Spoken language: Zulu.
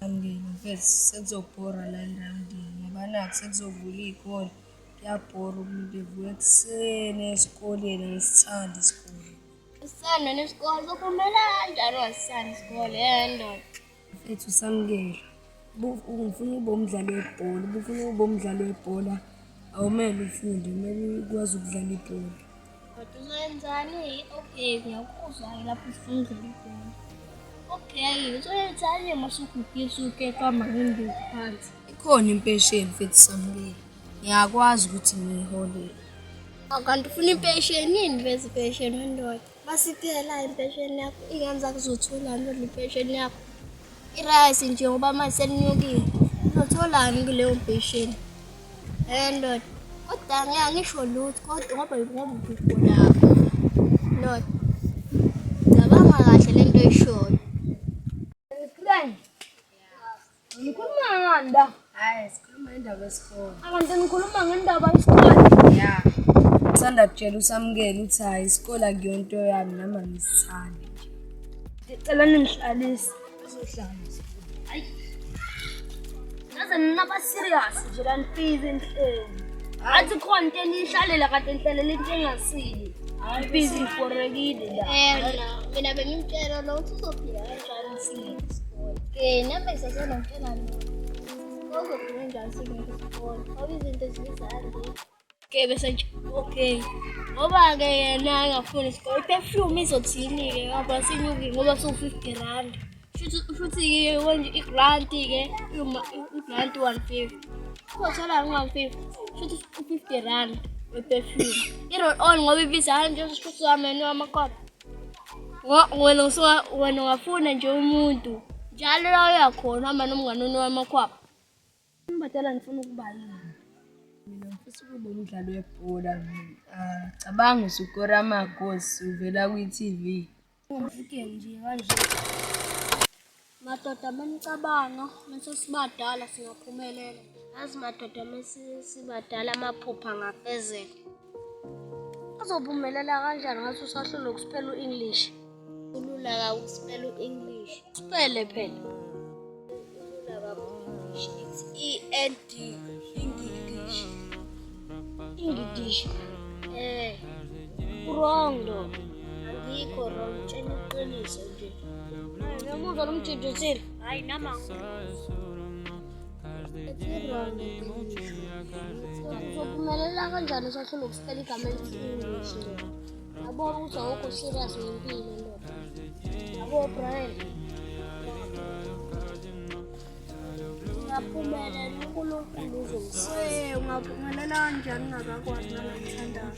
Angeke mfethu sekuzobhora la erawundini ngoba nakhu sekuzovula iy'kole. Kuyabhora umuntu evuka ekuseni esikoleni ngisithanda isikole. Usana nesikole sokumele kanjani wasana isikole ndoda? Mfethu samukela. Ungifuna ukuba umdlali webhola, ubufuna ukuba umdlali webhola awumele ufunde, kumele ukwazi ukudlala ibhola. Kodwa uzoyenzani? Okay, ngiyakuzwa-ke lapho ufuna ukudlala ibhola. Okay, uzoyenzani masugugisa ukekama ngenduku phansi? Ikhona impesheni mfethu samukela. Ngiyakwazi ukuthi ngiyiholele. Kanti ufuna impesheni yini veze impesheni wendoda? Masithela impesheni yakho, iy'ngane zakho zizotholani kodwa impesheni yakho? Irayisi nje ngoba manje selinyukile. Uzotholani kuleyo mpesheni? Ndoda, kodwa ngeke ngisho lutho kodwa ngoba ubugula yakho. Ndoda, cabanga kahle le nto oyishoyo. Nikhuluma ngani la? Hhayi, sikhuluma ngendaba yesikole. Kanti nikhuluma ngendaba yesikole. Ya. Ngisanda kutshela usamukela ukuthi hhayi isikole akuyonto yami nama ngisithande nje. Ngicela ningihlalise. Uzohlala. Hayi. Naze ninaba serious nje la nifise enhleni. Athi khona into eniyihlalela kade nihlalela into engasile. Hayi busy ngiforekile la. Mina bengimtshela lo ukuthi uzophila kanjani singekho isikole. Nami sesengitshela lo. Uzophila kanjani singekho isikole. Ngoba izinto zibiza kanje. Bese nje okay. Ngoba-ke yena angafuni isikole. I-perfume izothini-ke ngoba sinyukile ngoba so-R50. Futhi-ke wenje i-grant-ke i-grant 150. Uzothola ngo-150. Futhi u-R50 we-perfume. I-roll-on ngoba ibiza kanje usuzame nowamakhopha. Wena ungafuna nje umuntu. Njalo la uyakhona uhamba nomngani wamakhopha. Ngibadala ngifuna ukuba yini? Mina ngifisa ukuba umdlali webhola. Cabanga usukora amagosi uvela kwi-TV. Ngifike nje kanje. Madoda manicabanga mase sibadala singaphumelela. Yazi madoda sibadala amaphupha angafezeka. Azophumelela kanjani ngathi usahlulwa ukuspela u-English? Kulula ka ukuspela u-English. Spele phela. Kulula kakhulu English. It's E-N-D English. English. Wrong lo. Angikho wrong, tshela iqiniso nje. Ngiyamuzwa lo mjejezeli. Hayi nama Uzophumelela kanjani usahlulwa ukuspela igama elithi English nje? Yabo ukuthi awukho serious ngempilo ndoda. Yabo Brian. ngaphumelela uNkulunkulu uzongisiza. Ungaphumelela kanjani ungakakwazi nangakuthandayo?